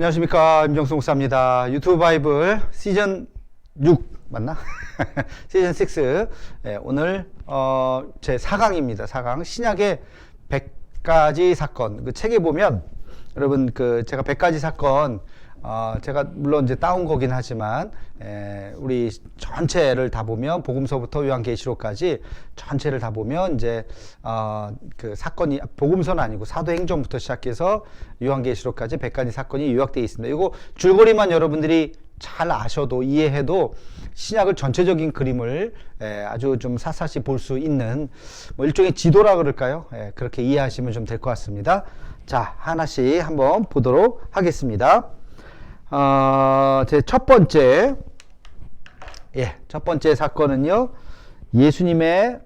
안녕하십니까, 임정수 목사입니다. 유튜브 바이블 시즌 6 맞나? 시즌 6. 오늘 제 4강입니다. 4강 신약의 100가지 사건. 그 책에 보면 여러분 제가 100가지 사건 제가 물론 이제 따온 거긴 하지만 우리 전체를 다 보면 복음서부터 요한계시록까지 전체를 다 보면 이제 그 사건이 복음서는 아니고 사도행전부터 시작해서 요한계시록까지 100가지 사건이 요약되어 있습니다. 이거 줄거리만 여러분들이 잘 아셔도 이해해도 신약을 전체적인 그림을 아주 좀 샅샅이 볼 수 있는 뭐 일종의 지도라 그럴까요? 그렇게 이해하시면 좀 될 것 같습니다. 자, 하나씩 한번 보도록 하겠습니다. 제 첫 번째 사건은요, 예수님의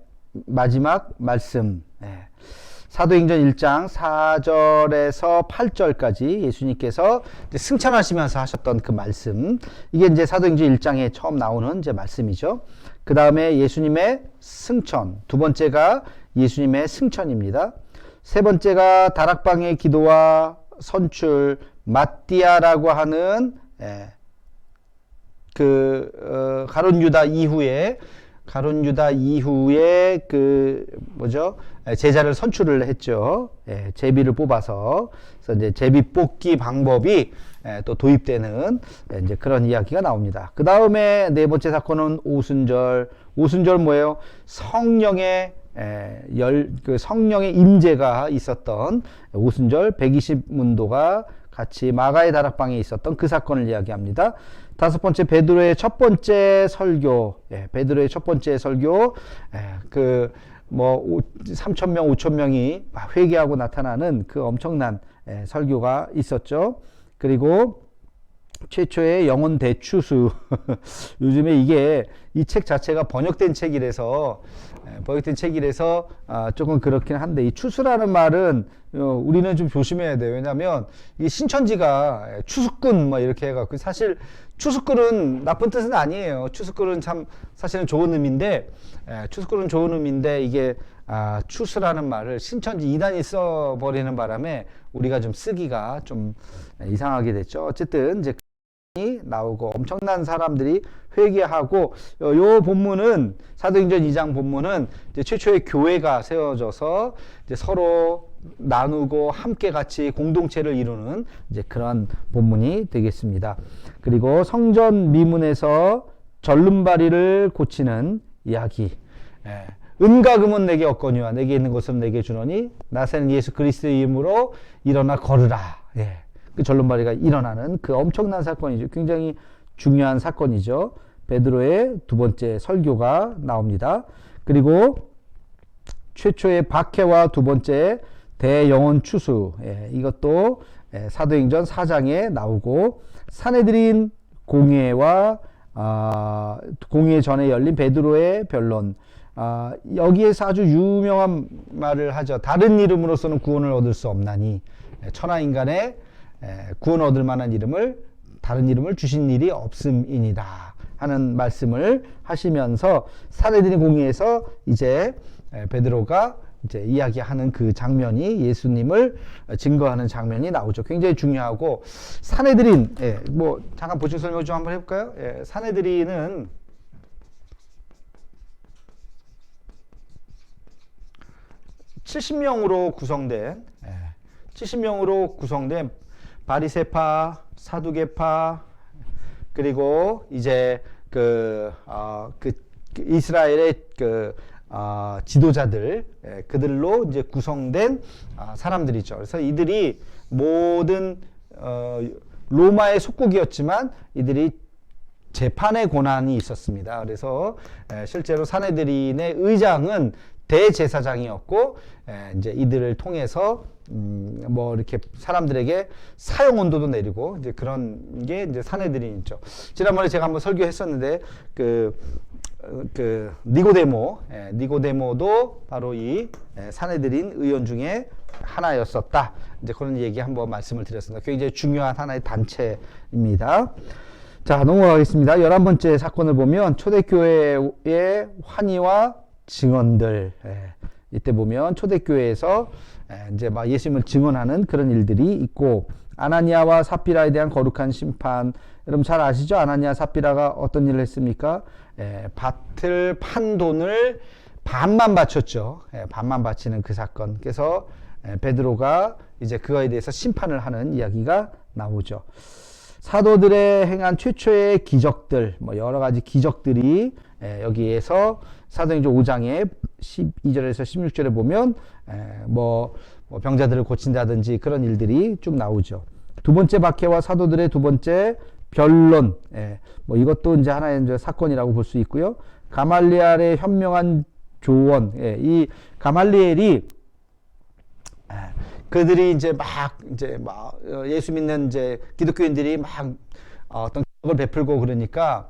마지막 말씀. 사도행전 1장 4절에서 8절까지 예수님께서 승천하시면서 하셨던 그 말씀. 이게 이제 사도행전 1장에 처음 나오는 이제 말씀이죠. 그 다음에 예수님의 승천. 두 번째가 예수님의 승천입니다. 세 번째가 다락방의 기도와 선출, 마띠아라고 하는 가룟 유다 이후에 제자를 선출을 했죠. 제비를 뽑아서. 그래서 이제 제비 뽑기 방법이 또 도입되는 이제 그런 이야기가 나옵니다. 그 다음에 네 번째 사건은 오순절. 오순절 뭐예요? 성령의 성령의 임재가 있었던 오순절 120문도가 같이 마가의 다락방에 있었던 그 사건을 이야기합니다. 다섯 번째 베드로의 첫 번째 설교. 베드로의 첫 번째 설교. 3,000명, 5,000명이 회개하고 나타나는 그 엄청난 설교가 있었죠. 그리고 최초의 영혼 대추수. 요즘에 이 책 자체가 번역된 책이라서 조금 그렇긴 한데, 이 추수라는 말은 우리는 좀 조심해야 돼요. 왜냐하면 이 신천지가 추수꾼 이렇게 해갖고, 사실 추수꾼은 나쁜 뜻은 아니에요. 추수꾼은 참 사실은 좋은 의미인데, 이게 추수라는 말을 신천지 이단이 써버리는 바람에 우리가 좀 쓰기가 좀 이상하게 됐죠. 어쨌든 이제 나오고 엄청난 사람들이 회개하고, 요 본문은 사도행전 2장 본문은 이제 최초의 교회가 세워져서 이제 서로 나누고 함께 같이 공동체를 이루는 이제 그런 본문이 되겠습니다. 그리고 성전 미문에서 절름발이를 고치는 이야기. 은과 금은 내게 없거니와 내게 있는 것은 내게 주노니 나사렛 예수 그리스도의 이름으로 일어나 걸으라. 그 절름발이가 일어나는 그 엄청난 사건이죠. 굉장히 중요한 사건이죠. 베드로의 두 번째 설교가 나옵니다. 그리고 최초의 박해와 두 번째 대영혼 추수. 이것도 사도행전 4장에 나오고, 산헤드린 공회와 공회 전에 열린 베드로의 변론. 여기에서 아주 유명한 말을 하죠. 다른 이름으로서는 구원을 얻을 수 없나니 천하인간의 구원 얻을 만한 다른 이름을 주신 일이 없음이니라 하는 말씀을 하시면서 산헤드린 공회에서 이제 베드로가 이제 이야기하는 그 장면이, 예수님을 증거하는 장면이 나오죠. 굉장히 중요하고, 산헤드린, 잠깐 보충 설명 좀 한번 해볼까요? 산헤드린은 70명으로 구성된 바리새파, 사두개파, 그리고 이제 이스라엘의 지도자들, 그들로 이제 구성된 사람들이죠. 그래서 이들이 모든 로마의 속국이었지만 이들이 재판의 권한이 있었습니다. 그래서 실제로 산헤드린의 의장은 대제사장이었고, 이제 이들을 통해서 이렇게 사람들에게 사형 언도도 내리고, 이제 그런 게 이제 산헤드린이죠. 지난번에 제가 한번 설교했었는데 니고데모도 바로 이 산헤드린 의원 중에 하나였었다. 이제 그런 얘기 한번 말씀을 드렸습니다. 굉장히 중요한 하나의 단체입니다. 자, 넘어가겠습니다. 11번째 사건을 보면 초대교회의 환희와 증언들. 이때 보면 초대교회에서 이제 막 예수님을 증언하는 그런 일들이 있고, 아나니아와 삽비라에 대한 거룩한 심판. 여러분 잘 아시죠? 아나니아 삽비라가 어떤 일을 했습니까? 밭을 판 돈을 반만 바쳤죠. 반만 바치는 그 사건. 그래서 베드로가 이제 그거에 대해서 심판을 하는 이야기가 나오죠. 사도들의 행한 최초의 기적들, 뭐 여러 가지 기적들이 여기에서 사도행전 5장에 12절에서 16절에 보면 뭐 병자들을 고친다든지 그런 일들이 쭉 나오죠. 두 번째 박해와 사도들의 두 번째 변론, 뭐 이것도 이제 하나의 이제 사건이라고 볼 수 있고요. 가말리엘의 현명한 조언, 이 가말리엘이 그들이 이제 막 예수 믿는 이제 기독교인들이 막 어떤 기적을 베풀고 그러니까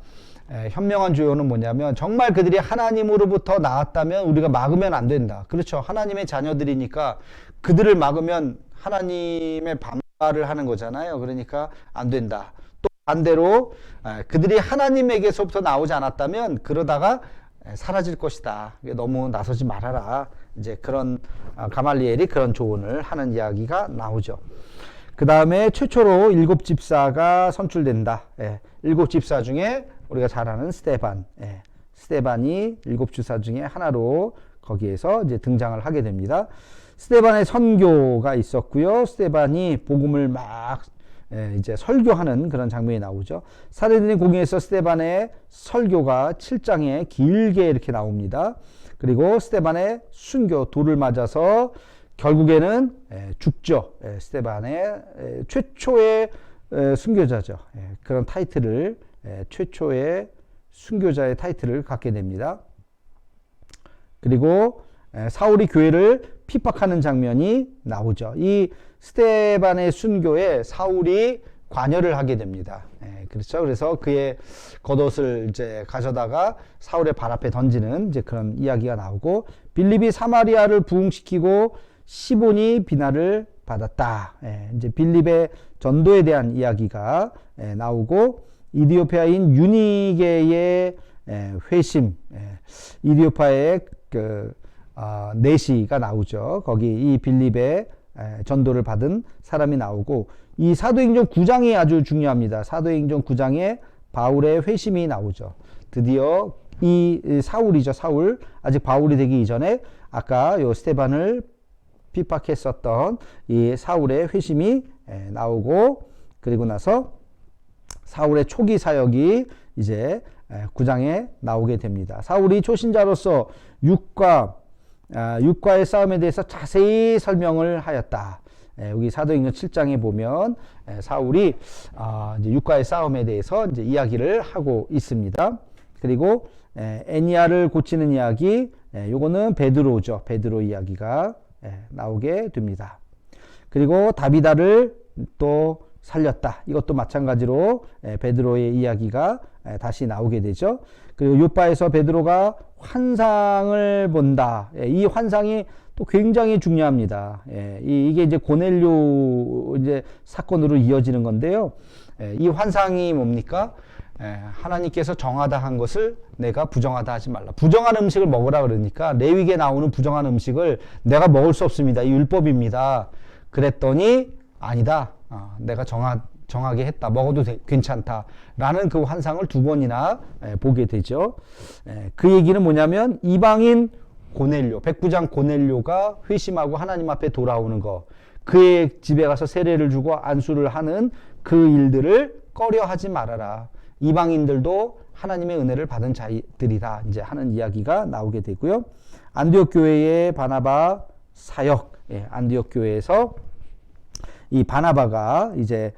현명한 조언은 뭐냐면 정말 그들이 하나님으로부터 나왔다면 우리가 막으면 안 된다. 그렇죠. 하나님의 자녀들이니까 그들을 막으면 하나님의 반발을 하는 거잖아요. 그러니까 안 된다. 또 반대로 그들이 하나님에게서부터 나오지 않았다면 그러다가 사라질 것이다. 너무 나서지 말아라. 이제 그런 가말리엘이 그런 조언을 하는 이야기가 나오죠. 그 다음에 최초로 7 집사가 선출된다. 7 집사 중에 우리가 잘 아는 스데반. 스데반이 7 집사 중에 하나로 거기에서 이제 등장을 하게 됩니다. 스데반의 선교가 있었고요. 스데반이 복음을 막 이제 설교하는 그런 장면이 나오죠. 사도행전 공의에서 스데반의 설교가 7장에 길게 이렇게 나옵니다. 그리고 스데반의 순교, 돌을 맞아서 결국에는 죽죠. 스데반의 최초의 순교자죠. 그런 타이틀을 최초의 순교자의 타이틀을 갖게 됩니다. 그리고 사울이 교회를 핍박하는 장면이 나오죠. 이 스데반의 순교에 사울이 관여를 하게 됩니다. 그렇죠. 그래서 그의 겉옷을 이제 가져다가 사울의 발 앞에 던지는 이제 그런 이야기가 나오고, 빌립이 사마리아를 부흥시키고 시본이 비난을 받았다. 이제 빌립의 전도에 대한 이야기가 나오고, 이디오피아인 유니게의 회심, 이디오파의 그 내시가 나오죠. 거기 이 빌립의 전도를 받은 사람이 나오고, 이 사도행전 9장이 아주 중요합니다. 사도행전 9장에 바울의 회심이 나오죠. 드디어 이 사울이죠. 사울. 아직 바울이 되기 이전에 아까 요 스데반을 핍박했었던 이 사울의 회심이 나오고, 그리고 나서 사울의 초기 사역이 이제 9장에 나오게 됩니다. 사울이 초신자로서 육과의 싸움에 대해서 자세히 설명을 하였다. 여기 사도행전 7장에 보면 사울이 이제 육과의 싸움에 대해서 이제 이야기를 하고 있습니다. 그리고 애니아를 고치는 이야기, 요거는 베드로죠. 베드로 이야기가 나오게 됩니다. 그리고 다비다를 또 살렸다. 이것도 마찬가지로 베드로의 이야기가 다시 나오게 되죠. 그리고 요바에서 베드로가 환상을 본다. 이 환상이 또 굉장히 중요합니다. 이게 이제 고넬료 이제 사건으로 이어지는 건데요. 이 환상이 뭡니까? 하나님께서 정하다 한 것을 내가 부정하다 하지 말라. 부정한 음식을 먹으라 그러니까 레위기에 나오는 부정한 음식을 내가 먹을 수 없습니다. 이 율법입니다. 그랬더니 아니다. 내가 정하게 했다. 먹어도 괜찮다. 라는 그 환상을 2번이나 보게 되죠. 그 얘기는 뭐냐면 이방인 고넬료, 백부장 고넬료가 회심하고 하나님 앞에 돌아오는 거, 그의 집에 가서 세례를 주고 안수를 하는 그 일들을 꺼려하지 말아라. 이방인들도 하나님의 은혜를 받은 자들이다. 이제 하는 이야기가 나오게 되고요. 안디옥 교회의 바나바 사역, 안디옥 교회에서 이 바나바가 이제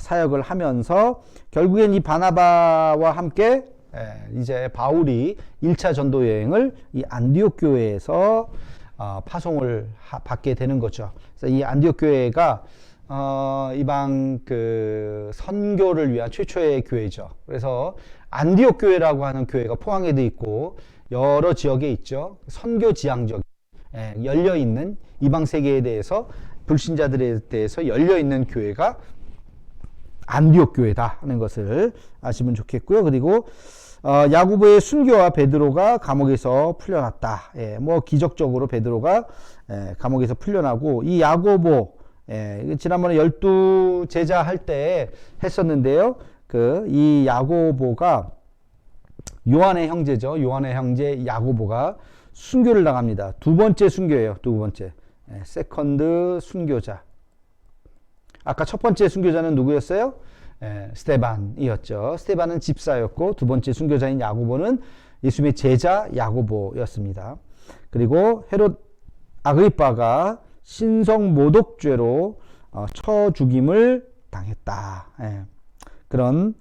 사역을 하면서 결국엔 이 바나바와 함께 이제 바울이 1차 전도 여행을 이 안디옥 교회에서 파송을 받게 되는 거죠. 그래서 이 안디옥 교회가 이방 그 선교를 위한 최초의 교회죠. 그래서 안디옥 교회라고 하는 교회가 포항에도 있고 여러 지역에 있죠. 선교 지향적, 열려 있는 이방 세계에 대해서, 불신자들에 대해서 열려 있는 교회가 안디옥 교회다 하는 것을 아시면 좋겠고요. 그리고 야고보의 순교와 베드로가 감옥에서 풀려났다. 뭐 기적적으로 베드로가 감옥에서 풀려나고, 이 야고보 예, 지난번에 12제자 할 때 했었는데요. 이 야고보가 요한의 형제죠. 요한의 형제 야고보가 순교를 당합니다. 두 번째 순교예요. 두 번째. 예, 세컨드 순교자. 아까 첫 번째 순교자는 누구였어요? 예, 스테반이었죠. 스테반은 집사였고 두 번째 순교자인 야고보는 예수님의 제자 야고보였습니다. 그리고 헤롯 아그리빠가 신성 모독죄로 쳐 죽임을 당했다. 예, 그런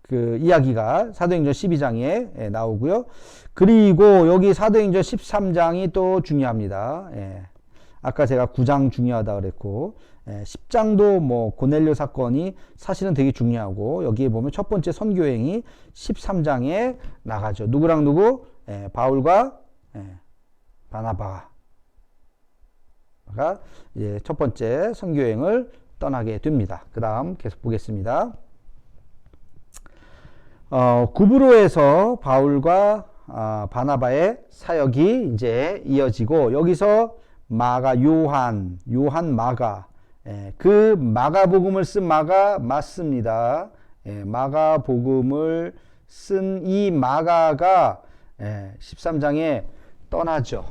그 이야기가 사도행전 12장에 나오고요. 그리고 여기 사도행전 13장이 또 중요합니다. 예. 아까 제가 9장 중요하다 그랬고 10장도 뭐 고넬료 사건이 사실은 되게 중요하고 여기에 보면 첫 번째 선교행이 13장에 나가죠. 누구랑 누구? 바울과 바나바가 이제 첫 번째 선교행을 떠나게 됩니다. 그 다음 계속 보겠습니다. 구브로에서 바울과 바나바의 사역이 이제 이어지고 여기서 마가 요한 마가 그 마가복음을 쓴 마가 맞습니다. 마가복음을 쓴 이 마가가 13장에 떠나죠.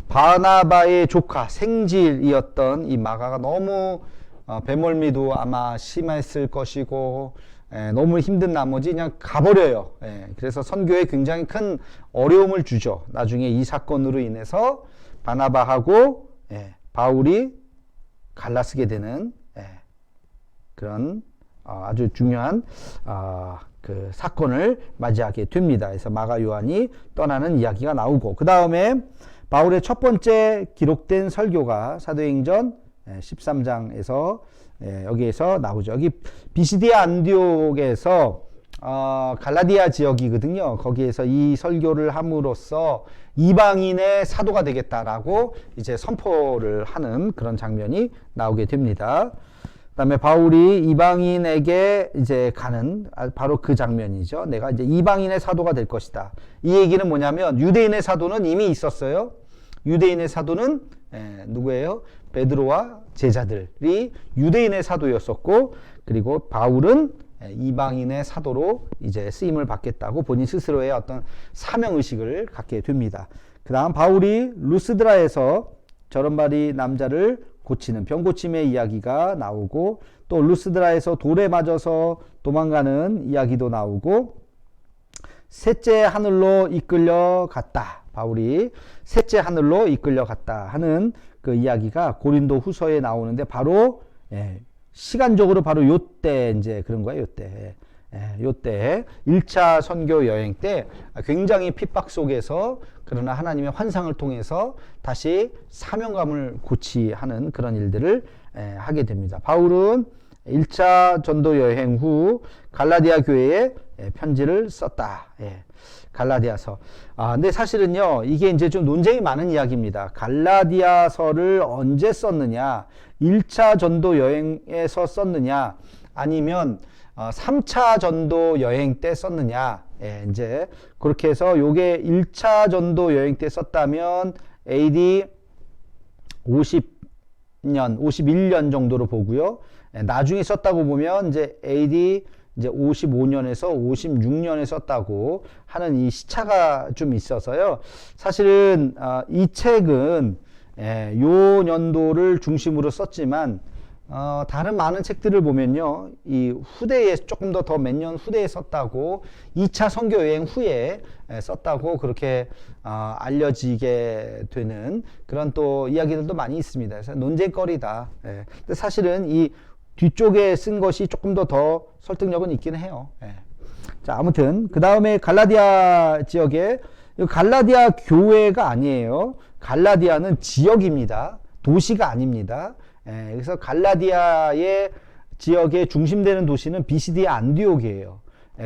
바나바의 조카 생질이었던 이 마가가 너무 배멀미도 아마 심했을 것이고 너무 힘든 나머지 그냥 가버려요. 그래서 선교에 굉장히 큰 어려움을 주죠. 나중에 이 사건으로 인해서 바나바하고 바울이 갈라쓰게 되는 그런 아주 중요한 그 사건을 맞이하게 됩니다. 그래서 마가 요한이 떠나는 이야기가 나오고 그 다음에 바울의 첫 번째 기록된 설교가 사도행전 13장에서 여기에서 나오죠. 여기 비시디아 안디옥에서 갈라디아 지역이거든요. 거기에서 이 설교를 함으로써 이방인의 사도가 되겠다라고 이제 선포를 하는 그런 장면이 나오게 됩니다. 그다음에 바울이 이방인에게 이제 가는 바로 그 장면이죠. 내가 이제 이방인의 사도가 될 것이다. 이 얘기는 뭐냐면 유대인의 사도는 이미 있었어요. 유대인의 사도는 누구예요? 베드로와 제자들이 유대인의 사도였었고 그리고 바울은 이방인의 사도로 이제 쓰임을 받겠다고 본인 스스로의 어떤 사명의식을 갖게 됩니다. 그 다음 바울이 루스드라에서 저런바리 남자를 고치는 병고침의 이야기가 나오고 또 루스드라에서 돌에 맞아서 도망가는 이야기도 나오고 셋째 하늘로 이끌려 갔다. 바울이 셋째 하늘로 이끌려 갔다 하는 그 이야기가 고린도 후서에 나오는데 바로 시간적으로 바로 요때 이제 그런 거예요. 요때 1차 선교 여행 때 굉장히 핍박 속에서 그러나 하나님의 환상을 통해서 다시 사명감을 고취하는 그런 일들을 하게 됩니다. 바울은 1차 전도 여행 후 갈라디아 교회에 편지를 썼다. 갈라디아서. 근데 사실은요, 이게 이제 좀 논쟁이 많은 이야기입니다. 갈라디아서를 언제 썼느냐, 1차 전도 여행에서 썼느냐, 아니면 3차 전도 여행 때 썼느냐, 이제 그렇게 해서 요게 1차 전도 여행 때 썼다면 AD 50년, 51년 정도로 보고요. 나중에 썼다고 보면 이제 AD 이제 55년에서 56년에 썼다고 하는 이 시차가 좀 있어서요. 사실은 이 책은 요 연도를 중심으로 썼지만 다른 많은 책들을 보면요. 이 후대에 조금 더 몇 년 후대에 썼다고 2차 선교 여행 후에 썼다고 그렇게 알려지게 되는 그런 또 이야기들도 많이 있습니다. 그래서 논쟁거리다. 근데 사실은 이 뒤쪽에 쓴 것이 조금 더 설득력은 있긴 해요. 자, 아무튼 그 다음에 갈라디아 지역에 갈라디아 교회가 아니에요. 갈라디아는 지역입니다. 도시가 아닙니다. 그래서 갈라디아의 지역에 중심되는 도시는 비시디아 안디옥이에요.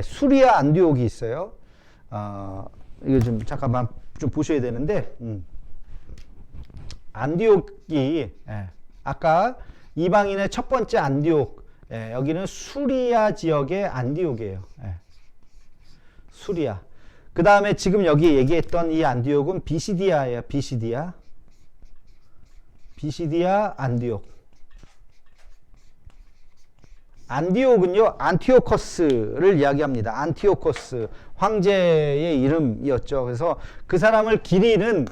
수리아 안디옥이 있어요. 이거 좀 잠깐만 좀 보셔야 되는데 안디옥이 아까 이방인의 첫 번째 안디옥 여기는 수리아 지역의 안디옥이에요. 수리아. 그 다음에 지금 여기 얘기했던 이 안디옥은 비시디아예요. 비시디아. 비시디아 안디옥. 안디옥은요, 안티오커스를 이야기합니다. 안티오코스, 황제의 이름이었죠. 그래서 그 사람을 기리는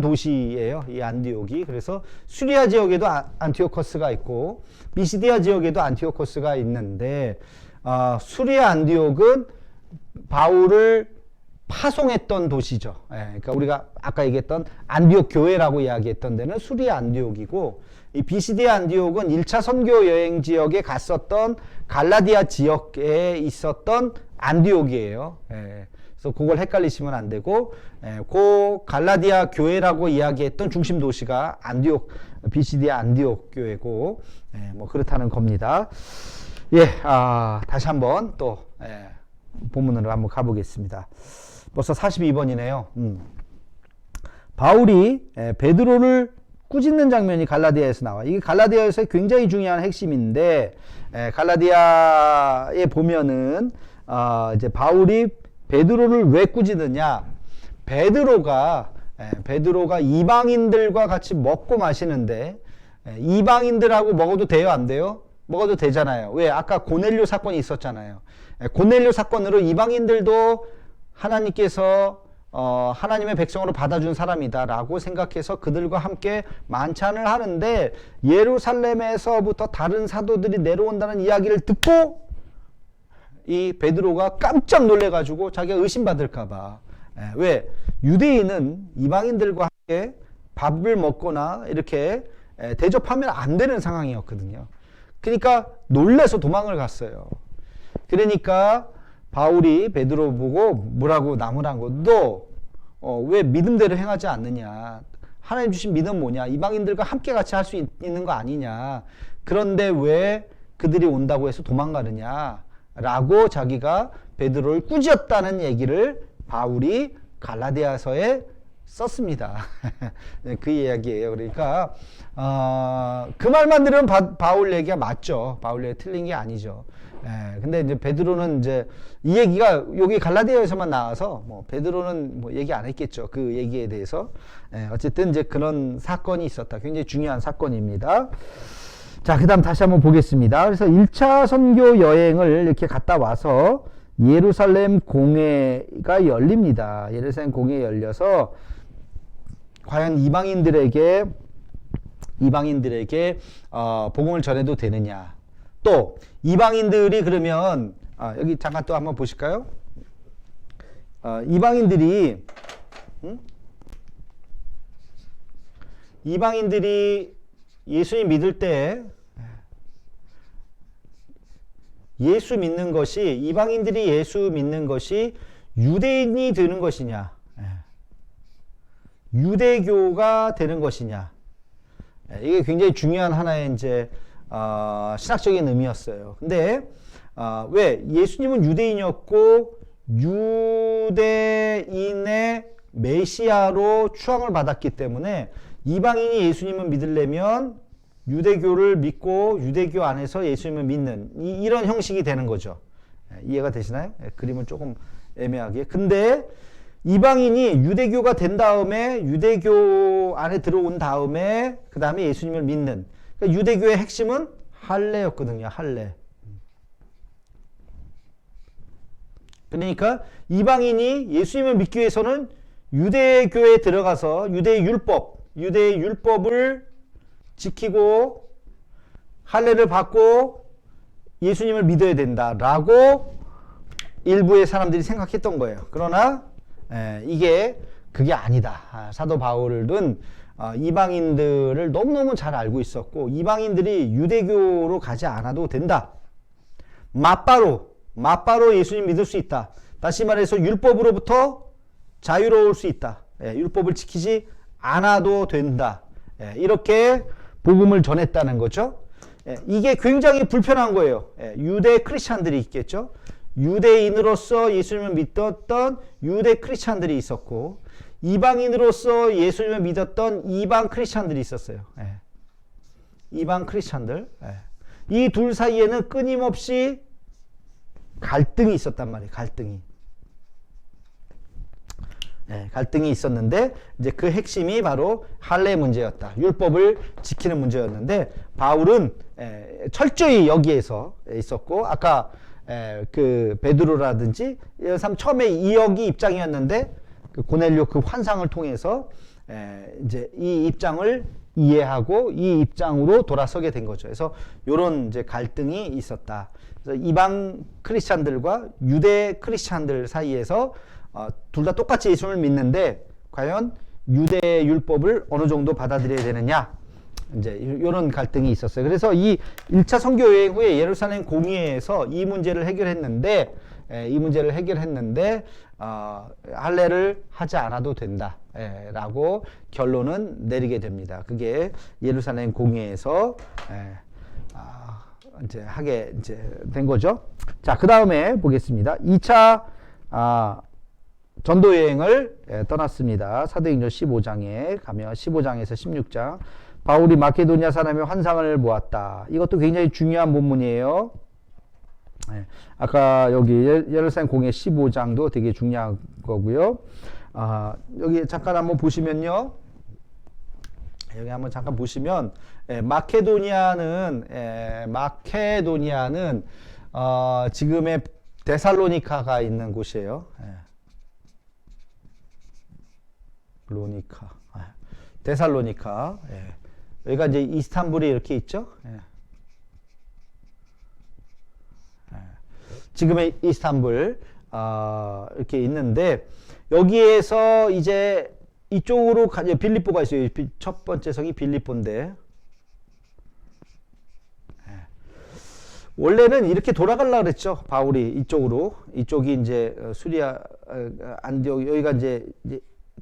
도시예요. 이 안디옥이. 그래서 수리아 지역에도 안티오코스가 있고, 비시디아 지역에도 안티오코스가 있는데, 수리아 안디옥은 바울을 파송했던 도시죠. 그러니까 우리가 아까 얘기했던 안디옥 교회라고 이야기했던 데는 수리아 안디옥이고, 이 비시디아 안디옥은 1차 선교 여행 지역에 갔었던 갈라디아 지역에 있었던 안디옥이에요. 그래서 그걸 헷갈리시면 안 되고, 그 갈라디아 교회라고 이야기했던 중심 도시가 안디옥, 비시디아 안디옥 교회고, 뭐 그렇다는 겁니다. 다시 한번 또 본문으로 한번 가보겠습니다. 벌써 42번이네요. 바울이 베드로를 꾸짖는 장면이 갈라디아에서 나와. 이게 갈라디아에서 굉장히 중요한 핵심인데, 갈라디아에 보면은 이제 바울이 베드로를 왜 꾸짖느냐? 베드로가 이방인들과 같이 먹고 마시는데, 이방인들하고 먹어도 돼요, 안 돼요? 먹어도 되잖아요. 왜? 아까 고넬료 사건이 있었잖아요. 고넬료 사건으로 이방인들도 하나님께서 하나님의 백성으로 받아준 사람이다라고 생각해서 그들과 함께 만찬을 하는데, 예루살렘에서부터 다른 사도들이 내려온다는 이야기를 듣고 이 베드로가 깜짝 놀래가지고 자기가 의심받을까봐. 왜? 유대인은 이방인들과 함께 밥을 먹거나 이렇게 대접하면 안 되는 상황이었거든요. 그러니까 놀래서 도망을 갔어요. 그러니까 바울이 베드로 보고 뭐라고 나무란 너 왜 믿음대로 행하지 않느냐? 하나님 주신 믿음 뭐냐? 이방인들과 함께 같이 할 수 있는 거 아니냐? 그런데 왜 그들이 온다고 해서 도망가느냐? 라고 자기가 베드로를 꾸짖었다는 얘기를 바울이 갈라디아서에 썼습니다. 그 이야기예요. 그러니까 그 말만 들으면 바울 얘기가 맞죠. 바울 얘기 틀린 게 아니죠. 근데 이제 베드로는 이제 이 얘기가 여기 갈라디아에서만 나와서 뭐 베드로는 뭐 얘기 안 했겠죠. 그 얘기에 대해서. 어쨌든 이제 그런 사건이 있었다. 굉장히 중요한 사건입니다. 자, 그다음 다시 한번 보겠습니다. 그래서 1차 선교 여행을 이렇게 갔다 와서 예루살렘 공회가 열립니다. 예루살렘 공회 열려서 과연 이방인들에게 복음을 전해도 되느냐? 또 이방인들이 그러면 여기 잠깐 또 한번 보실까요? 이방인들이 예수님 믿을 때 이방인들이 예수 믿는 것이 유대인이 되는 것이냐, 유대교가 되는 것이냐, 이게 굉장히 중요한 하나의 이제 신학적인 의미였어요. 근데 왜 예수님은 유대인이었고 유대인의 메시아로 추앙을 받았기 때문에 이방인이 예수님을 믿으려면 유대교를 믿고 유대교 안에서 예수님을 믿는 이런 형식이 되는 거죠. 이해가 되시나요? 그림은 조금 애매하게. 근데 이방인이 유대교가 된 다음에 유대교 안에 들어온 다음에 그 다음에 예수님을 믿는, 그러니까 유대교의 핵심은 할례였거든요. 할례. 그러니까 이방인이 예수님을 믿기 위해서는 유대교에 들어가서 유대의 율법을 지키고 할례를 받고 예수님을 믿어야 된다라고 일부의 사람들이 생각했던 거예요. 그러나 그게 아니다. 사도 바울은 이방인들을 너무너무 잘 알고 있었고, 이방인들이 유대교로 가지 않아도 된다. 맞바로 예수님 믿을 수 있다. 다시 말해서 율법으로부터 자유로울 수 있다. 율법을 지키지 않아도 된다. 이렇게 복음을 전했다는 거죠. 이게 굉장히 불편한 거예요. 유대 크리스찬들이 있겠죠. 유대인으로서 예수님을 믿었던 유대 크리스찬들이 있었고, 이방인으로서 예수님을 믿었던 이방 크리스찬들이 있었어요. 이방 크리스찬들. 이 둘 사이에는 끊임없이 갈등이 있었단 말이에요. 갈등이. 갈등이 있었는데 이제 그 핵심이 바로 할례 문제였다. 율법을 지키는 문제였는데 바울은 철저히 여기에서 있었고 아까 그 베드로라든지 처음에 이역이 입장이었는데 그 고넬료 그 환상을 통해서 이제 이 입장을 이해하고 이 입장으로 돌아서게 된 거죠. 그래서 이런 이제 갈등이 있었다. 그래서 이방 크리스찬들과 유대 크리스찬들 사이에서 둘 다 똑같이 예수를 믿는데 과연 유대 율법을 어느 정도 받아들여야 되느냐, 이제 이런 갈등이 있었어요. 그래서 이 1차 선교 여행 후에 예루살렘 공의회에서 이 문제를 해결했는데 할례를 하지 않아도 된다 라고 결론은 내리게 됩니다. 그게 예루살렘 공의회에서 이제 하게 이제 된 거죠. 자, 그 다음에 보겠습니다. 2차 전도 여행을 떠났습니다. 사도행전 15장에 가면 15장에서 16장 바울이 마케도니아 사람의 환상을 보았다. 이것도 굉장히 중요한 본문이에요. 아까 여기 예루살렘 공회 15장도 되게 중요한 거고요. 여기 잠깐 한번 보시면요. 여기 한번 잠깐 보시면 마케도니아는 지금의 데살로니카가 있는 곳이에요. 데살로니카. 여기가 이제 이스탄불이 이렇게 있죠. 지금의 이스탄불 이렇게 있는데 여기에서 이제 이쪽으로 빌립보가 있어요. 첫 번째 성이 빌립보인데 원래는 이렇게 돌아가려고 그랬죠. 바울이 이쪽이 이제 수리아 안디옥 여기가 이제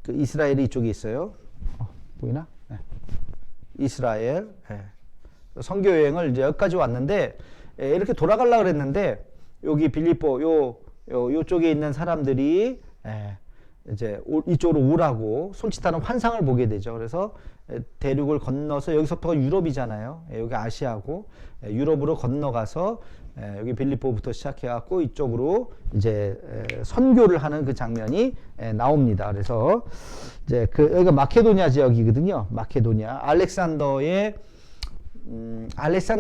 그 이스라엘이 이쪽에 있어요. 보이나? 이스라엘. 선교 여행을 이제 여기까지 왔는데 이렇게 돌아가려고 그랬는데 여기 빌립보 요쪽에 있는 사람들이 이제 이쪽으로 오라고 손짓하는 환상을 보게 되죠. 그래서 대륙을 건너서 여기서부터가 유럽이잖아요. 여기 아시아고 유럽으로 건너가서 여기 빌립보부터 시작해갖고 이쪽으로 이제 선교를 하는 그 장면이 나옵니다. 그래서 이제 여기가 마케도니아 지역이거든요. 마케도니아 알렉산더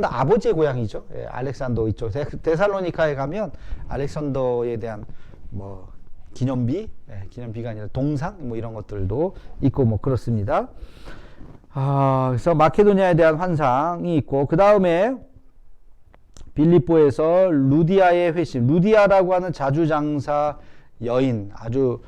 아버지의 고향이죠. 알렉산더 이쪽 데살로니카에 가면 알렉산더에 대한 뭐 기념비가 아니라 동상 뭐 이런 것들도 있고 뭐 그렇습니다. 그래서 마케도니아에 대한 환상이 있고 그 다음에 빌립보에서 루디아의 회심, 루디아라고 하는 자주장사 여인, 아주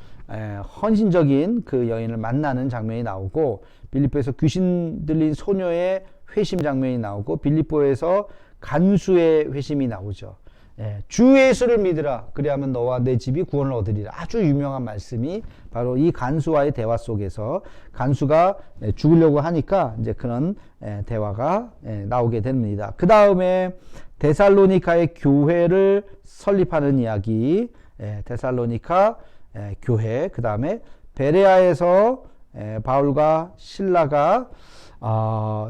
헌신적인 그 여인을 만나는 장면이 나오고 빌립보에서 귀신 들린 소녀의 회심 장면이 나오고 빌립보에서 간수의 회심이 나오죠. 주 예수를 믿으라 그리하면 너와 내 집이 구원을 얻으리라. 아주 유명한 말씀이 바로 이 간수와의 대화 속에서 간수가 죽으려고 하니까 이제 그런 대화가 나오게 됩니다. 그 다음에 데살로니카의 교회를 설립하는 이야기, 데살로니카 교회, 그 다음에 베레아에서 바울과 실라가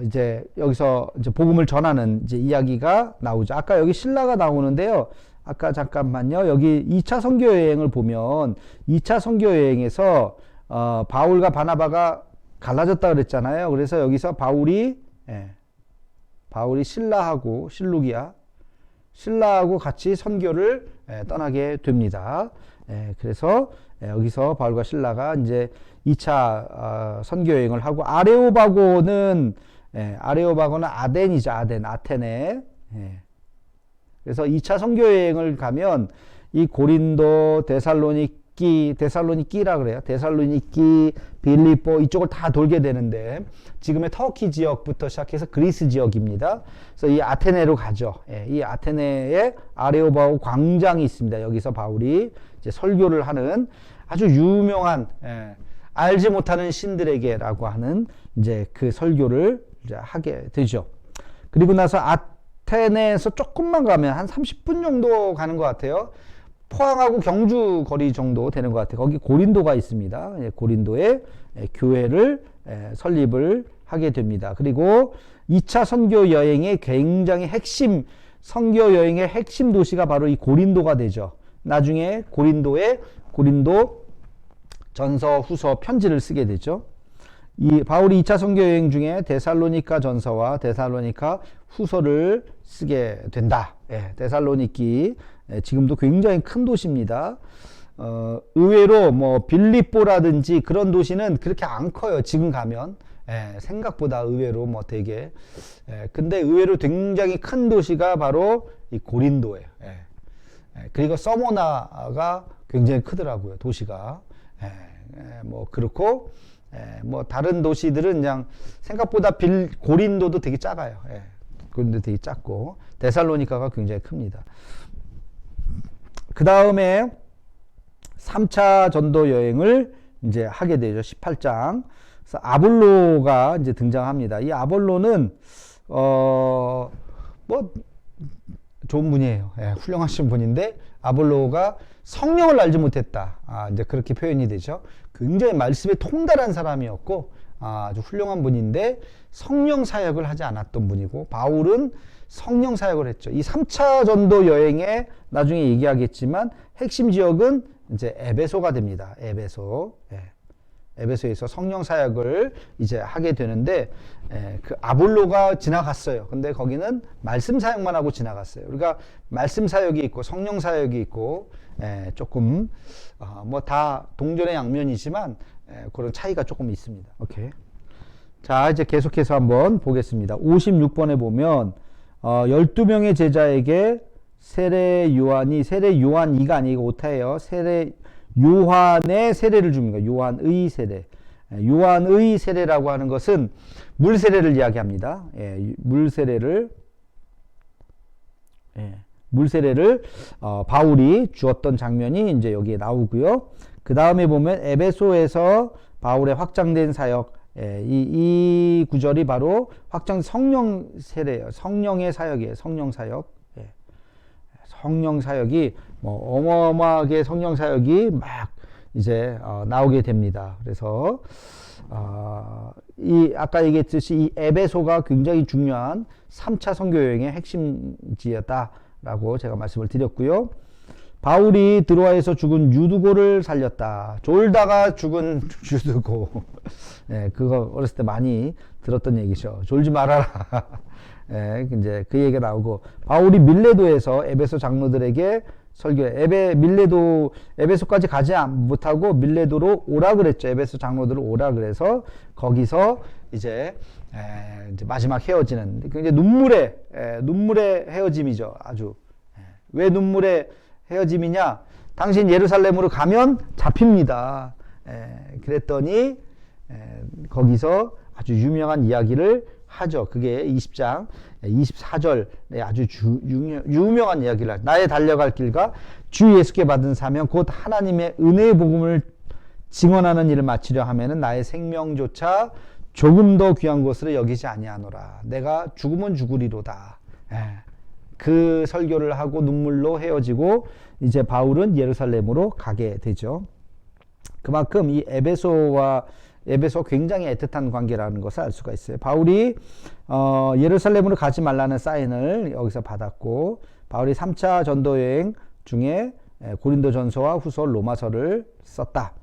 이제 여기서 이제 복음을 전하는 이제 이야기가 나오죠. 아까 여기 신라가 나오는데요. 아까 잠깐만요. 여기 2차 선교 여행을 보면 2차 선교 여행에서 바울과 바나바가 갈라졌다 그랬잖아요. 그래서 여기서 바울이 신라하고 신라하고 같이 선교를 떠나게 됩니다. 그래서 여기서 바울과 신라가 이제 2차 선교 여행을 하고 아레오바고는 아덴이죠. 아테네. 그래서 2차 선교 여행을 가면 이 고린도, 데살로니키라 그래요. 데살로니키, 빌립보 이쪽을 다 돌게 되는데 지금의 터키 지역부터 시작해서 그리스 지역입니다. 그래서 이 아테네로 가죠. 이 아테네에 아레오바고 광장이 있습니다. 여기서 바울이 이제 설교를 하는 아주 유명한 알지 못하는 신들에게라고 하는 이제 그 설교를 이제 하게 되죠. 그리고 나서 아테네에서 조금만 가면 한 30분 정도 가는 것 같아요. 포항하고 경주 거리 정도 되는 것 같아요. 거기 고린도가 있습니다. 고린도에 교회를 설립을 하게 됩니다. 그리고 2차 선교 여행의 굉장히 선교 여행의 핵심 도시가 바로 이 고린도가 되죠. 나중에 고린도 전서, 후서, 편지를 쓰게 되죠. 이 바울이 2차 선교 여행 중에 데살로니가 전서와 데살로니가 후서를 쓰게 된다. 예, 데살로니키 지금도 굉장히 큰 도시입니다. 의외로 뭐 빌립보라든지 그런 도시는 그렇게 안 커요. 지금 가면 생각보다 의외로 뭐 되게 근데 의외로 굉장히 큰 도시가 바로 이 고린도예요. 그리고 서모나가 굉장히 크더라고요. 도시가 뭐 그렇고 뭐 다른 도시들은 그냥 생각보다 고린도도 되게 작아요. 고린도 되게 작고 데살로니카가 굉장히 큽니다. 그 다음에 3차 전도 여행을 이제 하게 되죠. 18장. 그래서 아볼로가 이제 등장합니다. 이 아볼로는 뭐 좋은 분이에요. 훌륭하신 분인데 아볼로가 성령을 알지 못했다. 이제 그렇게 표현이 되죠. 굉장히 말씀에 통달한 사람이었고 아주 훌륭한 분인데 성령 사역을 하지 않았던 분이고 바울은 성령 사역을 했죠. 이 3차 전도 여행에 나중에 얘기하겠지만 핵심 지역은 이제 에베소가 됩니다. 에베소. 에베소에서 성령 사역을 이제 하게 되는데 그 아볼로가 지나갔어요. 근데 거기는 말씀 사역만 하고 지나갔어요. 그러니까 말씀 사역이 있고 성령 사역이 있고 조금 뭐 다 동전의 양면이지만 그런 차이가 조금 있습니다. 오케이. 자, 이제 계속해서 한번 보겠습니다. 56번에 보면 12명의 제자에게 세례 요한이가 아니고 오타예요. 세례 요한의 세례를 줍니다. 요한의 세례. 요한의 세례라고 하는 것은 물 세례를 이야기합니다. 물 세례를 바울이 주었던 장면이 이제 여기에 나오고요. 그 다음에 보면 에베소에서 바울의 확장된 사역, 이 구절이 바로 성령 세례예요. 성령의 사역이에요. 성령 사역. 성령 사역이 뭐 어마어마하게 성령 사역이 막 이제 나오게 됩니다. 그래서 이 아까 얘기했듯이 이 에베소가 굉장히 중요한 3차 선교 여행의 핵심지였다라고 제가 말씀을 드렸고요. 바울이 드로아에서 죽은 유두고를 살렸다. 졸다가 죽은 유두고. 그거 어렸을 때 많이 들었던 얘기죠. 졸지 말아라. 이제 그 얘기가 나오고 바울이 밀레도에서 에베소 장로들에게 에베소까지 가지 못하고 밀레도로 오라 그랬죠. 에베소 장로들을 오라 그래서 거기서 이제 마지막 헤어지는 굉장히 눈물의 헤어짐이죠. 아주. 왜 눈물의 헤어짐이냐? 당신 예루살렘으로 가면 잡힙니다. 그랬더니 거기서 아주 유명한 이야기를 하죠. 그게 20장 24절에 아주 유명한 이야기를 나의 달려갈 길과 주 예수께 받은 사명 곧 하나님의 은혜의 복음을 증언하는 일을 마치려 하면은 나의 생명조차 조금 더 귀한 것으로 여기지 아니하노라. 내가 죽으면 죽으리로다. 그 설교를 하고 눈물로 헤어지고 이제 바울은 예루살렘으로 가게 되죠. 그만큼 이 에베소 굉장히 애틋한 관계라는 것을 알 수가 있어요. 바울이 예루살렘으로 가지 말라는 사인을 여기서 받았고 바울이 3차 전도 여행 중에 고린도 전서와 후서 로마서를 썼다.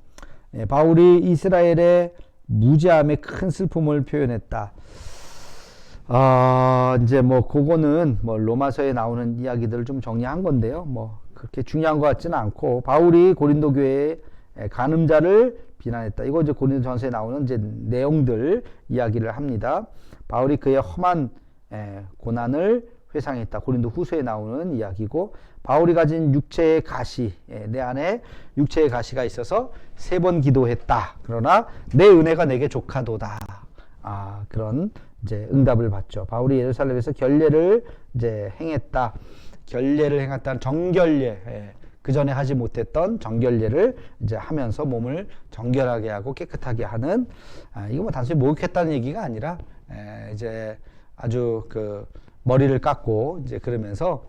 바울이 이스라엘의 무지함에 큰 슬픔을 표현했다. 이제 뭐 그거는 뭐 로마서에 나오는 이야기들을 좀 정리한 건데요. 뭐 그렇게 중요한 것 같지는 않고 바울이 고린도 교회의 간음자를 비난했다. 이거 이제 고린도 전서에 나오는 이제 내용들 이야기를 합니다. 바울이 그의 험한 고난을 회상했다. 고린도 후서에 나오는 이야기고 바울이 가진 육체의 가시, 내 안에 육체의 가시가 있어서 3번 기도했다. 그러나 내 은혜가 내게 족하도다. 그런 이제 응답을 받죠. 바울이 예루살렘에서 결례를 이제 행했다. 결례를 행했다는 정결례. 그 전에 하지 못했던 정결례를 이제 하면서 몸을 정결하게 하고 깨끗하게 하는, 이거 뭐 단순히 목욕했다는 얘기가 아니라, 이제 아주 그 머리를 깎고 이제 그러면서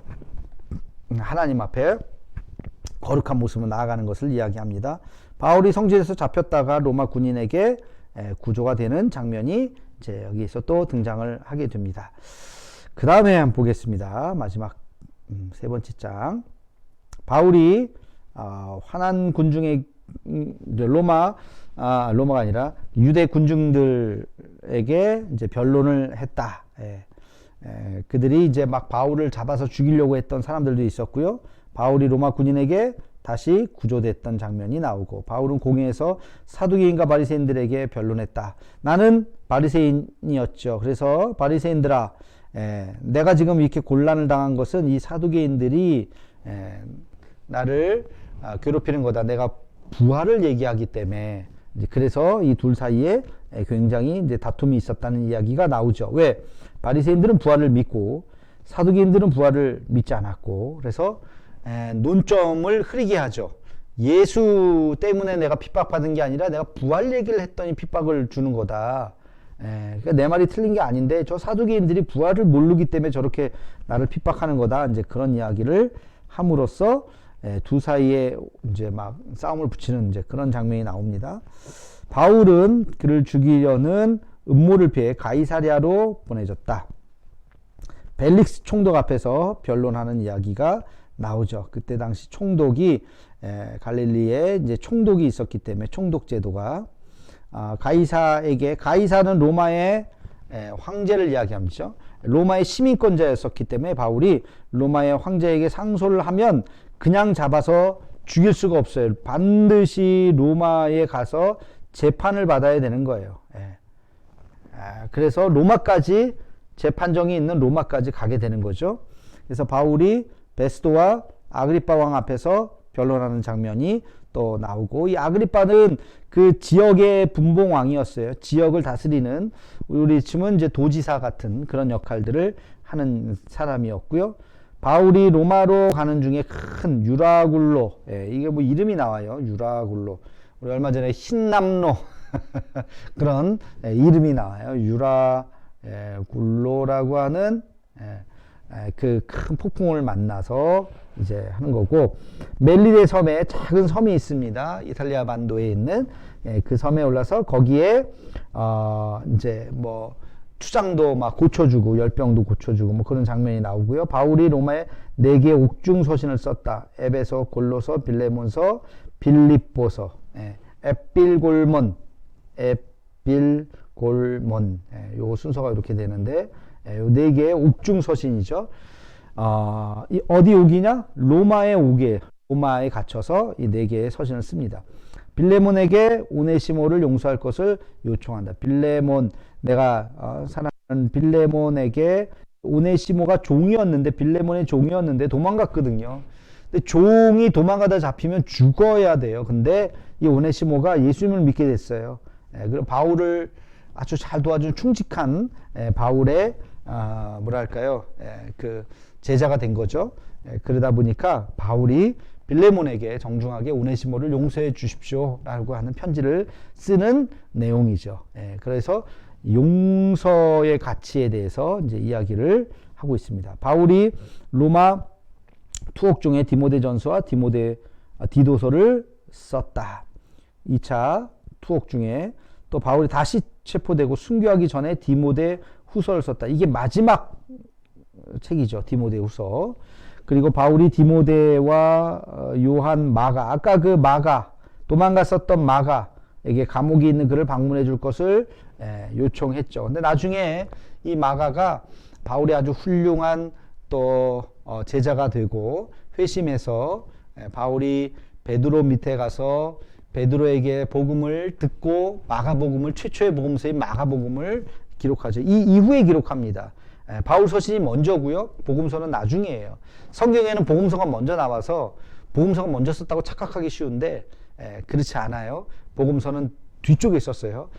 하나님 앞에 거룩한 모습으로 나아가는 것을 이야기합니다. 바울이 성지에서 잡혔다가 로마 군인에게 구조가 되는 장면이 이제 여기서 또 등장을 하게 됩니다. 그 다음에 한번 보겠습니다. 마지막 3번째 장. 바울이 화난 군중의 이제 로마가 아니라 유대 군중들에게 이제 변론을 했다. 그들이 이제 막 바울을 잡아서 죽이려고 했던 사람들도 있었고요. 바울이 로마 군인에게 다시 구조됐던 장면이 나오고, 바울은 공회에서 사두개인과 바리새인들에게 변론했다. 나는 바리새인이었죠. 그래서 바리새인들아, 내가 지금 이렇게 곤란을 당한 것은 이 사두개인들이 나를 괴롭히는 거다. 내가 부활을 얘기하기 때문에. 그래서 이 둘 사이에 굉장히 이제 다툼이 있었다는 이야기가 나오죠. 왜? 바리새인들은 부활을 믿고 사두개인들은 부활을 믿지 않았고, 그래서 논점을 흐리게 하죠. 예수 때문에 내가 핍박받은 게 아니라 내가 부활 얘기를 했더니 핍박을 주는 거다. 그러니까 내 말이 틀린 게 아닌데 저 사두개인들이 부활을 모르기 때문에 저렇게 나를 핍박하는 거다. 이제 그런 이야기를 함으로써 두 사이에 이제 막 싸움을 붙이는 이제 그런 장면이 나옵니다. 바울은 그를 죽이려는 음모를 피해 가이사랴로 보내졌다. 벨릭스 총독 앞에서 변론하는 이야기가 나오죠. 그때 당시 총독이 갈릴리에 이제 총독이 있었기 때문에 총독 제도가 가이사에게, 가이사는 로마의 황제를 이야기합니다. 로마의 시민권자였었기 때문에 바울이 로마의 황제에게 상소를 하면 그냥 잡아서 죽일 수가 없어요. 반드시 로마에 가서 재판을 받아야 되는 거예요. 그래서 로마까지, 재판정이 있는 로마까지 가게 되는 거죠. 그래서 바울이 베스도와 아그리빠 왕 앞에서 변론하는 장면이 또 나오고, 이 아그리빠는 그 지역의 분봉 왕이었어요. 지역을 다스리는, 우리 치면 이제 도지사 같은 그런 역할들을 하는 사람이었고요. 바울이 로마로 가는 중에 큰 유라굴로, 이게 뭐 이름이 나와요. 유라굴로. 우리 얼마 전에 흰남로 그런 이름이 나와요. 유라굴로라고 하는 그 큰 폭풍을 만나서 이제 하는 거고, 멜리데 섬에 작은 섬이 있습니다. 이탈리아 반도에 있는 그 섬에 올라서 거기에 이제 뭐 추장도 막 고쳐주고 열병도 고쳐주고 뭐 그런 장면이 나오고요. 바울이 로마에 4개의 옥중 서신을 썼다. 에베소, 골로서, 빌레몬서, 빌립보서, 에필골몬, 요 순서가 이렇게 되는데, 요 4개의 옥중 서신이죠. 어디 옥이냐? 로마의 옥에, 로마에 갇혀서 이 4개의 서신을 씁니다. 빌레몬에게 오네시모를 용서할 것을 요청한다. 빌레몬, 내가 사랑하는 빌레몬에게, 오네시모가 종이었는데, 빌레몬의 종이었는데 도망갔거든요. 근데 종이 도망가다 잡히면 죽어야 돼요. 근데 이 오네시모가 예수님을 믿게 됐어요. 그리고 바울을 아주 잘 도와준 충직한 바울의 뭐랄까요, 그 제자가 된 거죠. 그러다 보니까 바울이 빌레몬에게 정중하게 오네시모를 용서해 주십시오 라고 하는 편지를 쓰는 내용이죠. 그래서 용서의 가치에 대해서 이제 이야기를 하고 있습니다. 바울이 로마 투옥 중에 디모데전서와 디도서를 썼다. 2차 투옥 중에 또 바울이 다시 체포되고 순교하기 전에 디모데 후서를 썼다. 이게 마지막 책이죠. 디모데 후서. 그리고 바울이 디모데와 요한, 마가, 아까 그 마가, 도망갔었던 마가에게 감옥에 있는 그를 방문해 줄 것을 요청했죠. 근데 나중에 이 마가가 바울이 아주 훌륭한 또 제자가 되고 회심해서 바울이 베드로 밑에 가서 베드로에게 복음을 듣고 마가복음을, 최초의 복음서인 마가복음을 기록하죠. 이 이후에 기록합니다. 바울 서신이 먼저고요. 복음서는 나중이에요. 성경에는 복음서가 먼저 나와서 복음서가 먼저 썼다고 착각하기 쉬운데 그렇지 않아요. 복음서는 뒤쪽에 있었어요.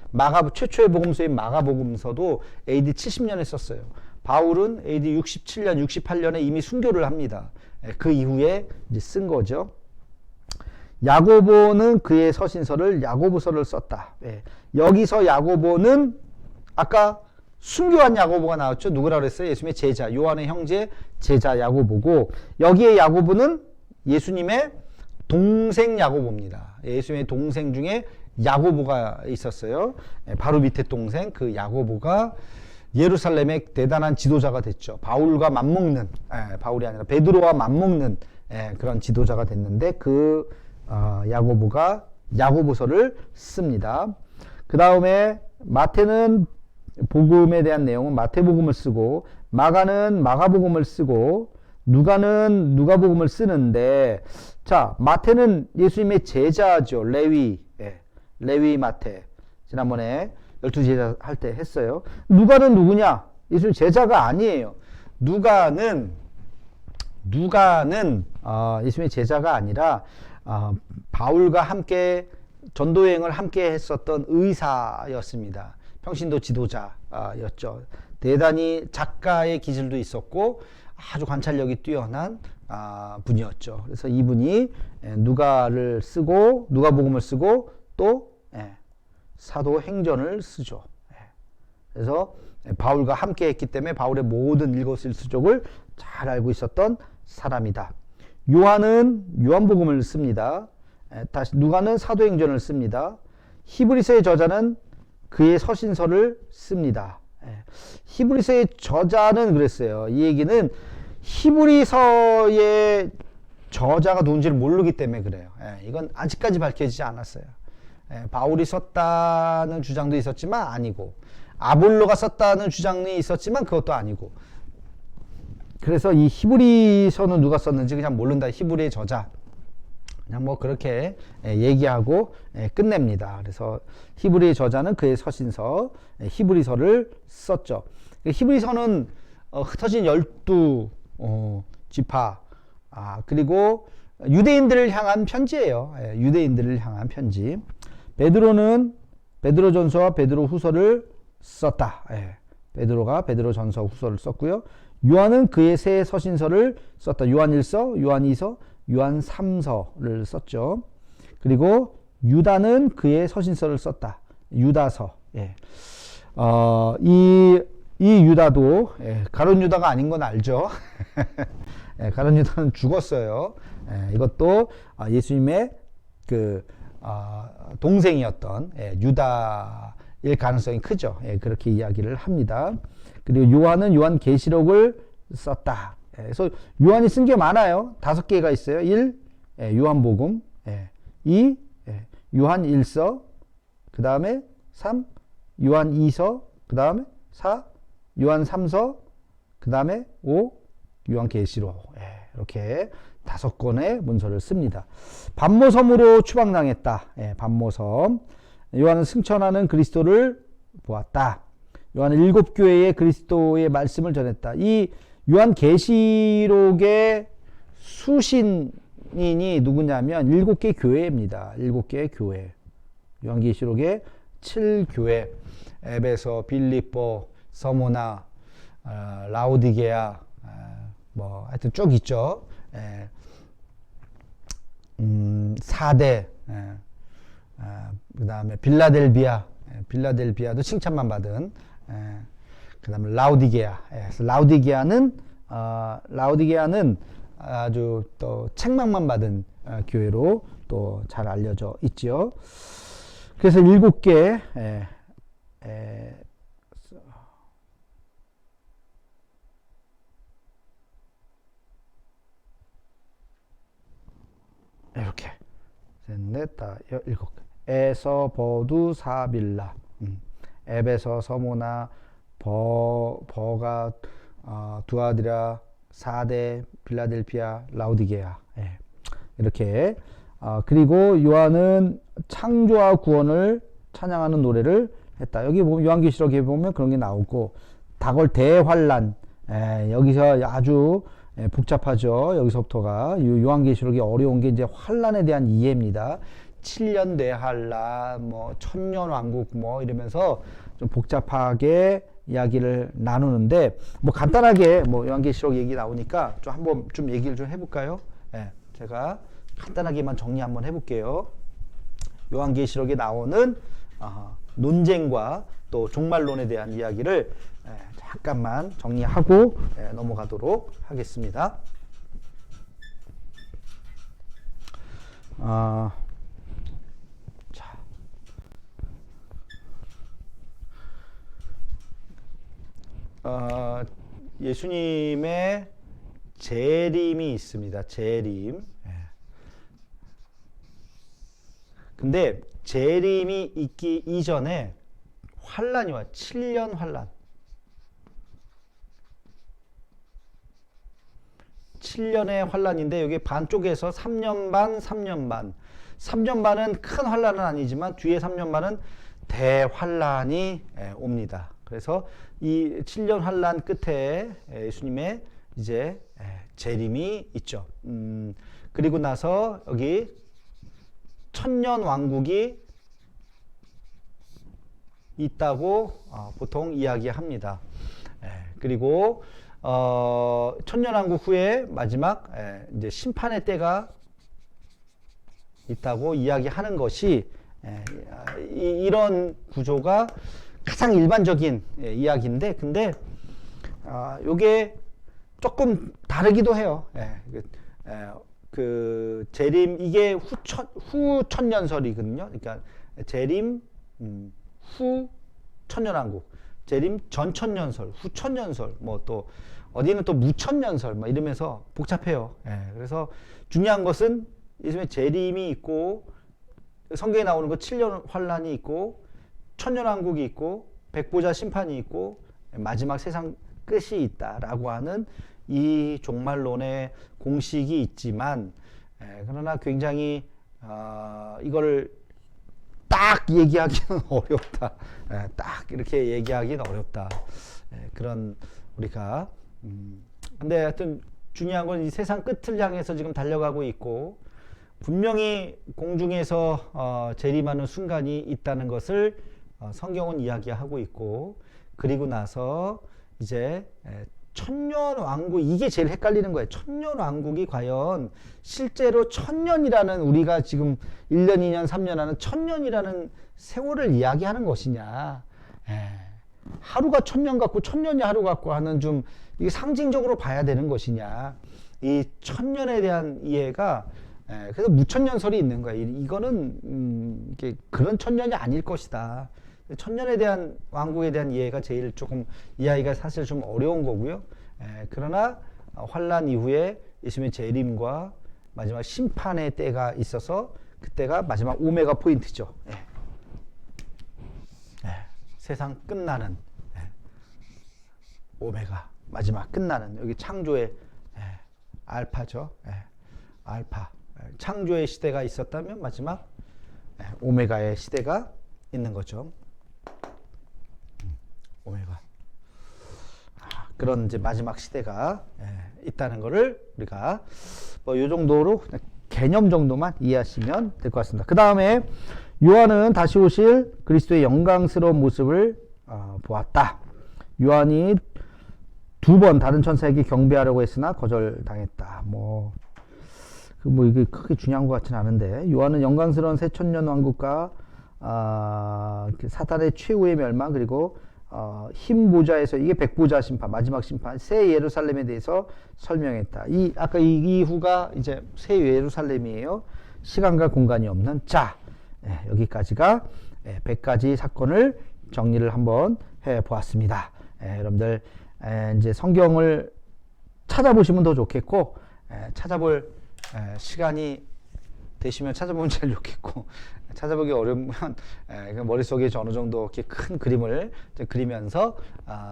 최초의 복음서인 마가복음서도 AD 70년에 썼어요. 바울은 AD 67년, 68년에 이미 순교를 합니다. 그 이후에 이제 쓴 거죠. 야고보는 그의 서신서를 야고보서를 썼다. 여기서 야고보는 아까 순교한 야고보가 나왔죠. 누구라 그랬어요? 예수님의 제자, 요한의 형제 제자 야고보고, 여기에 야고보는 예수님의 동생 야고보입니다. 예수님의 동생 중에 야고보가 있었어요. 바로 밑에 동생 그 야고보가 예루살렘의 대단한 지도자가 됐죠. 바울과 맞먹는, 바울이 아니라 베드로와 맞먹는 그런 지도자가 됐는데, 그 야고보가 야고보서를 씁니다. 그 다음에 마태는 복음에 대한 내용은 마태복음을 쓰고, 마가는 마가복음을 쓰고, 누가는 누가복음을 쓰는데, 자, 마태는 예수님의 제자죠. 레위, 레위 마태. 지난번에 12제자 할 때 했어요. 누가는 누구냐? 예수님 제자가 아니에요. 누가는 예수님의 제자가 아니라 바울과 함께 전도여행을 함께 했었던 의사였습니다. 평신도 지도자였죠. 대단히 작가의 기질도 있었고 아주 관찰력이 뛰어난 분이었죠. 그래서 이분이 누가를 쓰고 누가복음을 쓰고 또 사도행전을 쓰죠. 그래서 바울과 함께 했기 때문에 바울의 모든 일거수일투족을 잘 알고 있었던 사람이다. 요한은 요한복음을 씁니다. 다시 누가는 사도행전을 씁니다. 히브리서의 저자는 그의 서신서를 씁니다. 히브리서의 저자는 그랬어요. 이 얘기는 히브리서의 저자가 누군지를 모르기 때문에 그래요. 이건 아직까지 밝혀지지 않았어요. 바울이 썼다는 주장도 있었지만 아니고, 아볼로가 썼다는 주장이 있었지만 그것도 아니고, 그래서 이 히브리서는 누가 썼는지 그냥 모른다. 히브리의 저자. 그냥 뭐 그렇게 얘기하고 끝냅니다. 그래서 히브리의 저자는 그의 서신서 히브리서를 썼죠. 히브리서는 흩어진 12지파 그리고 유대인들을 향한 편지예요. 유대인들을 향한 편지. 베드로는 베드로전서와 베드로후서를 썼다. 베드로가 베드로전서 후서를 썼고요. 요한은 그의 세 서신서를 썼다. 요한1서, 요한2서, 요한3서를 썼죠. 그리고 유다는 그의 서신서를 썼다. 유다서. 이 유다도 가룟 유다가 아닌 건 알죠. 가룟 유다는 죽었어요. 이것도 예수님의 동생이었던 유다일 가능성이 크죠. 그렇게 이야기를 합니다. 그리고 요한은 요한계시록을 썼다. 그래서 요한이 쓴 게 많아요. 5개가 있어요. 1. 요한복음, 2. 요한1서, 그 다음에 3. 요한2서, 그 다음에 4. 요한3서, 그 다음에 5. 요한계시록. 이렇게 5권의 문서를 씁니다. 반모섬으로 추방당했다. 반모섬. 요한은 승천하는 그리스도를 보았다. 요한은 7교회에 그리스도의 말씀을 전했다. 이 요한계시록의 수신인이 누구냐면 7개 교회입니다. 7개의 교회. 요한계시록의 7교회. 에베소, 빌립보, 서모나, 라오디게아, 뭐 하여튼 쭉 있죠. 사대, 그 다음에 빌라델비아도 칭찬만 받은, 그 다음에 라오디게아. 라오디게아는 아주 또 책망만 받은 교회로 또 잘 알려져 있죠. 그래서 7개, 이렇게 셋, 넷, 다, 7개. 에서, 버두, 사빌라, 에베서, 서모나, 버가, 두아디라, 사대, 빌라델피아, 라오디게아. 이렇게. 그리고 요한은 창조와 구원을 찬양하는 노래를 했다. 여기 보면 요한계시록에 보면 그런 게 나오고, 다골 대환란. 여기서 아주 복잡하죠. 여기서부터가 요한계시록이 어려운 게 이제 환란에 대한 이해입니다. 7년 대환란, 뭐 천년 왕국 뭐 이러면서 좀 복잡하게 이야기를 나누는데, 뭐 간단하게 뭐 요한계시록 얘기 나오니까 좀 한번 좀 얘기를 좀 해볼까요? 제가 간단하게만 정리 한번 해볼게요. 요한계시록에 나오는 논쟁과 또 종말론에 대한 이야기를 잠깐만 정리하고 넘어가도록 하겠습니다. 예수님의 재림이 있습니다. 재림. 근데 재림이 있기 이전에 환란이 와. 7년 환란. 7년의 환란인데 여기 반쪽에서 3년 반, 3년 반. 3년 반은 큰 환란은 아니지만 뒤에 3년 반은 대환란이 옵니다. 그래서 이 7년 환란 끝에 예수님의 이제 재림이 있죠. 그리고 나서 여기 천년 왕국이 있다고 보통 이야기합니다. 그리고 천년왕국 후에 마지막 이제 심판의 때가 있다고 이야기하는 것이 이런 구조가 가장 일반적인 이야기인데, 근데 요게 조금 다르기도 해요. 그 재림 이게 후 천년설이거든요. 그러니까 재림 후 천년왕국, 재림 전 천년설, 후 천년설, 뭐 또 어디는 또 무천년설, 막 이러면서 복잡해요. 그래서 중요한 것은 예수님의 재림이 있고 성경에 나오는 거 7년 환란이 있고 천년왕국이 있고 백보자 심판이 있고 마지막 세상 끝이 있다라고 하는 이 종말론의 공식이 있지만, 그러나 굉장히 이거를 딱 얘기하기는 어렵다. 딱 이렇게 얘기하기는 어렵다. 그런 우리가 근데 하여튼 중요한 건 이 세상 끝을 향해서 지금 달려가고 있고 분명히 공중에서 재림하는 순간이 있다는 것을 성경은 이야기하고 있고, 그리고 나서 이제 천년 왕국, 이게 제일 헷갈리는 거예요. 천년 왕국이 과연 실제로 천년이라는, 우리가 지금 1년, 2년, 3년 하는 천년이라는 세월을 이야기하는 것이냐, 하루가 천년 같고 천년이 하루 같고 하는 좀 이게 상징적으로 봐야 되는 것이냐, 이 천년에 대한 이해가 그래서 무천년설이 있는 거예요. 이거는 이게 그런 천년이 아닐 것이다. 천년에 대한 왕국에 대한 이해가 제일 조금 이해하기가 사실 좀 어려운 거고요. 그러나 환란 이후에 예수님의 재림과 마지막 심판의 때가 있어서 그때가 마지막 오메가 포인트죠. 세상 끝나는 오메가, 마지막 끝나는, 여기 창조의 알파죠. 알파, 창조의 시대가 있었다면 마지막 오메가의 시대가 있는 거죠. 오메가, 그런 이제 마지막 시대가 있다는 것을 우리가 뭐 요 정도로 개념 정도만 이해하시면 될 것 같습니다. 그 다음에 요한은 다시 오실 그리스도의 영광스러운 모습을 보았다. 요한이 2번 다른 천사에게 경배하려고 했으나 거절당했다. 뭐 이게 크게 중요한 것 같지는 않은데, 요한은 영광스러운 새천년 왕국과 사탄의 최후의 멸망, 그리고 흰 보좌에서, 이게 백보자 심판, 마지막 심판, 새 예루살렘에 대해서 설명했다. 아까 이후가 이제 새 예루살렘이에요. 시간과 공간이 없는 자. 여기까지가 100가지 사건을 정리를 한번 해 보았습니다. 여러분들 이제 성경을 찾아보시면 더 좋겠고, 찾아볼 시간이 되시면 찾아보면 제일 좋겠고, 찾아보기 어려우면 머릿속에 어느 정도 이렇게 큰 그림을 그리면서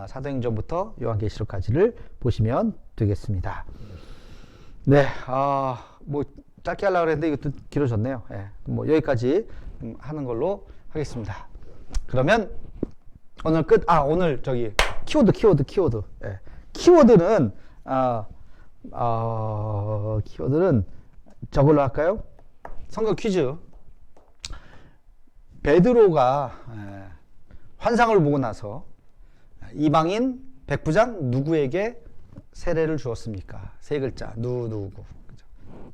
사도행전부터 요한계시록까지를 보시면 되겠습니다. 네, 뭐 짧게 하려고 했는데 이것도 길어졌네요. 뭐 여기까지 하는 걸로 하겠습니다. 그러면 오늘 끝. 오늘 저기 키워드. 키워드는 키워드는 저걸로 할까요? 성경 퀴즈. 베드로가 환상을 보고 나서 이방인 백부장 누구에게 세례를 주었습니까? 세 글자. 누구.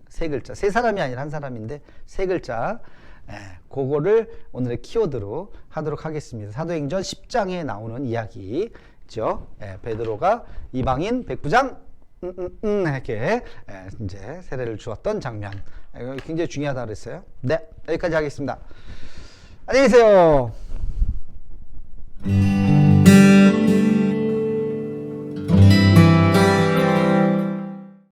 세 글자. 세 사람이 아니라 한 사람인데 세 글자. 그거를 오늘의 키워드로 하도록 하겠습니다. 사도행전 10장에 나오는 이야기죠. 베드로가 이방인 백부장 이렇게 이제 세례를 주었던 장면. 굉장히 중요하다고 그랬어요. 네, 여기까지 하겠습니다. 안녕히 계세요.